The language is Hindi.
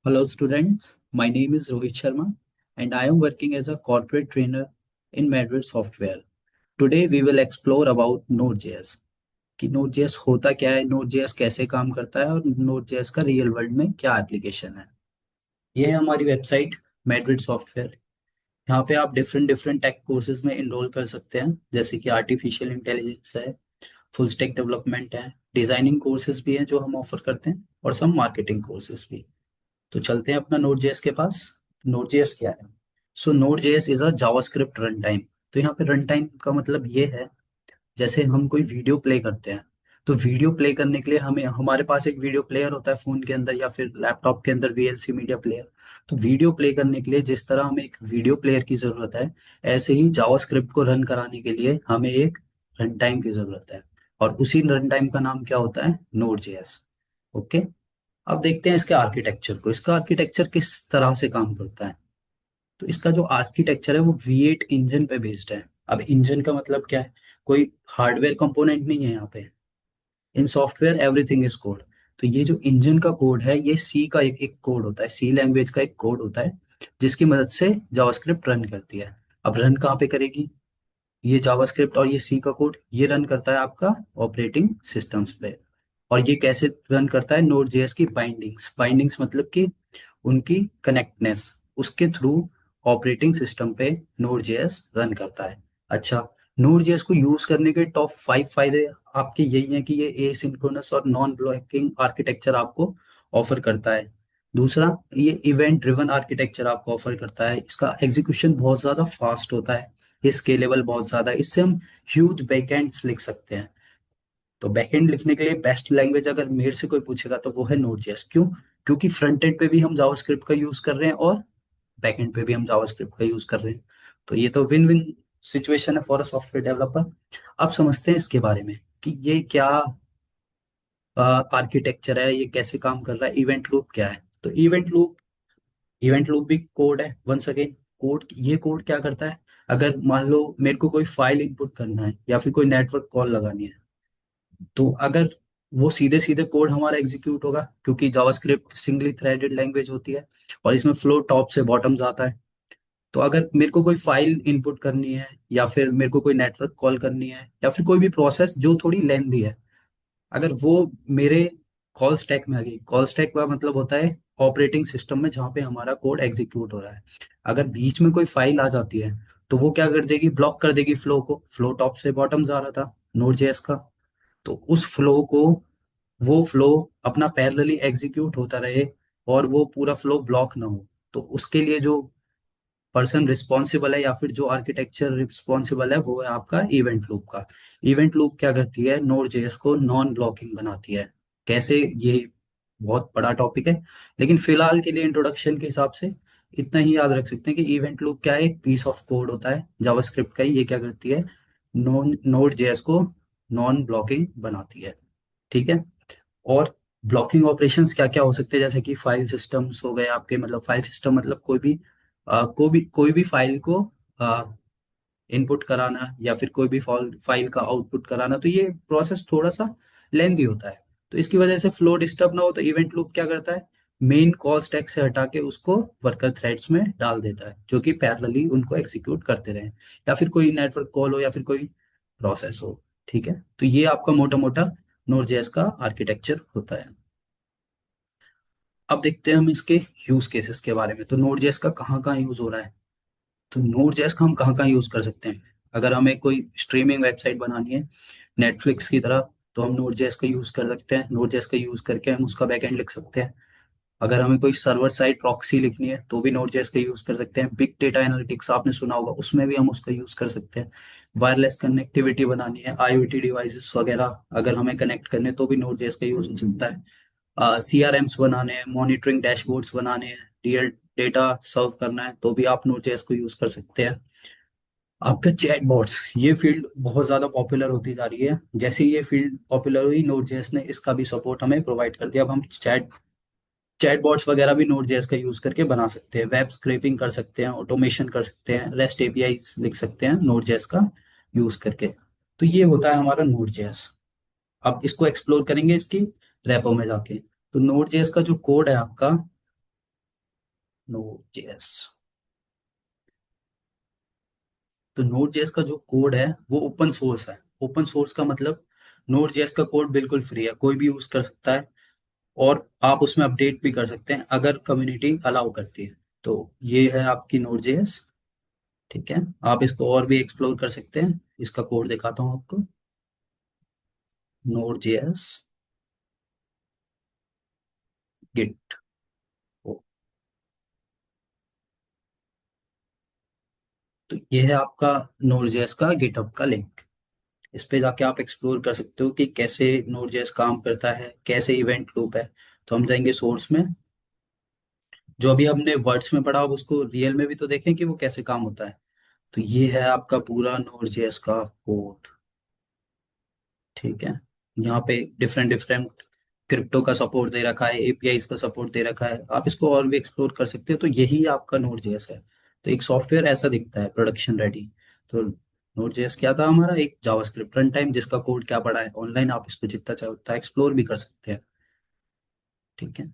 Hello, students. My name is Rohit Sharma, and I am working as a corporate trainer in Madrid Software. Today, we will explore about Node.js. कि Node.js होता क्या है, Node.js कैसे काम करता है और Node.js का रियल वर्ल्ड में क्या एप्लीकेशन है। ये है हमारी वेबसाइट मैड्रिड सॉफ्टवेयर। यहाँ पे आप डिफरेंट डिफरेंट टेक कोर्सेज में इनरोल कर सकते हैं, जैसे कि आर्टिफिशियल इंटेलिजेंस है, फुल स्टैक डेवलपमेंट है, डिजाइनिंग कोर्सेज भी हैं जो हम ऑफर करते हैं, और सम मार्केटिंग कोर्सेज भी। तो चलते हैं अपना नोड जेएस के पास। नोड जेएस क्या है? So node JS is a JavaScript run time. तो यहाँ पे रन टाइम का मतलब ये है, जैसे हम कोई वीडियो प्ले करते हैं, तो वीडियो प्ले करने के लिए हमें हमारे पास एक वीडियो प्लेयर होता है फोन के अंदर या फिर लैपटॉप के अंदर, वीएलसी मीडिया प्लेयर। तो वीडियो प्ले करने के लिए जिस तरह हमें एक वीडियो प्लेयर की जरूरत है, ऐसे ही जावास्क्रिप्ट को रन कराने के लिए हमें एक रन टाइम की जरूरत है। और उसी रन टाइम का नाम क्या होता है? Node JS. ओके। अब देखते हैं इसके आर्किटेक्चर को। इसका आर्किटेक्चर किस तरह से काम करता है। तो इसका जो आर्किटेक्चर है वो V8 इंजन पे बेस्ड है। अब इंजन का मतलब क्या है? कोई हार्डवेयर कंपोनेंट नहीं है यहाँ पे। इन सॉफ्टवेयर एवरीथिंग इज कोड। तो ये जो इंजन का कोड है, ये सी का एक कोड होता है, सी लैंग्वेज का एक कोड होता है, जिसकी मदद से जावास्क्रिप्ट रन करती है। अब रन कहाँ पे करेगी? ये जावास्क्रिप्ट और ये सी का कोड ये रन करता है आपका ऑपरेटिंग सिस्टम्स पे। और ये कैसे रन करता है? नोड जेएस की बाइंडिंग्स। बाइंडिंग्स मतलब कि उनकी कनेक्टनेस, उसके थ्रू ऑपरेटिंग सिस्टम पे नोड जेएस रन करता है। अच्छा, नोड जेएस को यूज करने के टॉप 5 फायदे आपके यही हैं कि ये एसिंक्रोनस और नॉन ब्लॉकिंग आर्किटेक्चर आपको ऑफर करता है। दूसरा, ये इवेंट ड्रिवन आर्किटेक्चर आपको ऑफर करता है। इसका एग्जीक्यूशन बहुत ज्यादा फास्ट होता है, ये स्केलेबल बहुत ज्यादा है, इससे हम ह्यूज बैकएंड्स लिख सकते हैं। तो बैकएंड लिखने के लिए बेस्ट लैंग्वेज अगर मेरे से कोई पूछेगा तो वो है नोड जेएस। क्यों? क्योंकि फ्रंट एंड पे भी हम जावास्क्रिप्ट का यूज कर रहे हैं और बैक एंड पे भी हम जावास्क्रिप्ट का यूज कर रहे हैं। तो ये तो विन विन सिचुएशन है फॉर अ सॉफ्टवेयर डेवलपर। अब समझते हैं इसके बारे में कि ये क्या आर्किटेक्चर है, ये कैसे काम कर रहा है, इवेंट लूप क्या है। तो इवेंट लूप भी कोड है वंस अगेन। कोड क्या करता है? अगर मान लो मेरे को कोई फाइल इनपुट करना है या फिर कोई नेटवर्क कॉल लगानी है, तो अगर वो सीधे सीधे कोड हमारा एग्जीक्यूट होगा, क्योंकि जावास्क्रिप्ट सिंगली थ्रेडेड लैंग्वेज होती है और इसमें फ्लो टॉप से बॉटम जाता है। तो अगर मेरे को कोई फाइल इनपुट करनी है या फिर मेरे को कोई नेटवर्क कॉल करनी है या फिर कोई भी प्रोसेस जो थोड़ी लेंदी है, अगर वो मेरे कॉल स्टैक में आ गई। कॉल स्टैक का मतलब होता है ऑपरेटिंग सिस्टम में जहाँ पे हमारा कोड एग्जीक्यूट हो रहा है। अगर बीच में कोई फाइल आ जाती है, तो वो क्या कर देगी? ब्लॉक कर देगी फ्लो को। फ्लो टॉप से बॉटम जा रहा था नोड जेएस का, तो उस फ्लो को, वो फ्लो अपना पैरेलली एग्जीक्यूट होता रहे और वो पूरा फ्लो ब्लॉक ना हो। तो उसके लिए जो पर्सन रिस्पॉन्सिबल है या फिर जो आर्किटेक्चर रिस्पॉन्सिबल है, वो है आपका इवेंट लूप का। इवेंट लूप क्या करती है? नोड जेएस को नॉन ब्लॉकिंग बनाती है। कैसे? ये बहुत बड़ा टॉपिक है, लेकिन फिलहाल के लिए इंट्रोडक्शन के हिसाब से इतना ही याद रख सकते हैं कि इवेंट लूप क्या है? एक पीस ऑफ कोड होता है जावास्क्रिप्ट का ही। ये क्या करती है? नोड जेएस को नॉन ब्लॉकिंग बनाती है। ठीक है। और ब्लॉकिंग ऑपरेशंस क्या क्या हो सकते हैं? जैसे कि फाइल सिस्टम्स हो गए आपके, मतलब फाइल सिस्टम मतलब कोई भी फाइल को इनपुट कराना या फिर कोई भी फाइल का आउटपुट कराना। तो ये प्रोसेस थोड़ा सा लेंदी होता है, तो इसकी वजह से फ्लो डिस्टर्ब ना हो, तो इवेंट लूप क्या करता है? मेन कॉल स्टैक से हटा के उसको वर्कर थ्रेड्स में डाल देता है, जो कि पैरेलली उनको एग्जीक्यूट करते रहे, या फिर कोई नेटवर्क कॉल हो या फिर कोई प्रोसेस हो। ठीक है। तो ये आपका मोटा मोटा नोड जेएस का आर्किटेक्चर होता है। अब देखते हैं हम इसके यूज केसेस के बारे में। तो नोड जेएस का कहाँ कहाँ यूज हो रहा है? तो नोड जेएस का हम कहाँ कहाँ यूज कर सकते हैं? अगर हमें कोई स्ट्रीमिंग वेबसाइट बनानी है नेटफ्लिक्स की तरह, तो हम नोड जेएस का यूज कर सकते हैं। नोड जेएस का यूज करके हम उसका बैकएंड लिख सकते हैं। अगर हमें कोई सर्वर साइड प्रॉक्सी लिखनी है, तो भी नोड जेएस का यूज कर सकते हैं। बिग डेटा एनालिटिक्स आपने सुना होगा, उसमें भी हम उसका यूज कर सकते हैं। वायरलेस कनेक्टिविटी बनानी है, आईओटी डिवाइसेस वगैरह अगर हमें कनेक्ट करने, तो भी नोड जेएस का यूज हो सकता है। सीआरएम्स बनाने हैं, मॉनिटरिंग डैशबोर्ड्स बनाने हैं, रियल डेटा सर्व करना है, तो भी आप नोड जेएस को यूज कर सकते हैं। आपका चैटबॉट्स, ये फील्ड बहुत ज्यादा पॉपुलर होती जा रही है। जैसे ही ये फील्ड पॉपुलर हुई, नोड जेएस ने इसका भी सपोर्ट हमें प्रोवाइड कर दिया। अब हम चैटबॉट्स वगैरह भी नोड जेएस का यूज करके बना सकते हैं। वेब स्क्रैपिंग कर सकते हैं, ऑटोमेशन कर सकते हैं, रेस्ट एपीआई लिख सकते हैं नोड जेएस का यूज करके। तो ये होता है हमारा नोड जेएस। अब इसको एक्सप्लोर करेंगे इसकी रेपो में जाके। तो नोड जेएस का जो कोड है आपका, नोड जेएस। तो नोड जेएस का जो कोड है वो ओपन सोर्स है। ओपन सोर्स का मतलब नोड जेएस का कोड बिल्कुल फ्री है, कोई भी यूज कर सकता है। और आप उसमें अपडेट भी कर सकते हैं अगर कम्युनिटी अलाउ करती है। तो ये है आपकी नोड जेएस। ठीक है, आप इसको और भी एक्सप्लोर कर सकते हैं। इसका कोड दिखाता हूँ आपको। Node JS git. तो ये है आपका नोड जेएस का गिटहब का लिंक। इस पे जाके आप एक्सप्लोर कर सकते हो कि कैसे नोड जेएस काम करता है, कैसे इवेंट लूप है। तो हम जाएंगे सोर्स में। जो अभी हमने वर्ड्स में पढ़ा, अब उसको रियल में भी तो देखें कि वो कैसे काम होता है। तो ये है आपका पूरा नोड जेएस का कोड। ठीक है, यहाँ पे डिफरेंट डिफरेंट क्रिप्टो का सपोर्ट दे रखा है, एपीआईज का सपोर्ट दे रखा है। आप इसको और भी एक्सप्लोर कर सकते हो। तो यही आपका नोड जेएस है। तो एक सॉफ्टवेयर ऐसा दिखता है प्रोडक्शन रेडी। तो नोड जेएस क्या था हमारा, एक जावास्क्रिप्ट रन टाइम जिसका कोड क्या पड़ा है ऑनलाइन, आप इसको जितना चाहे उतना एक्सप्लोर भी कर सकते हैं। ठीक है।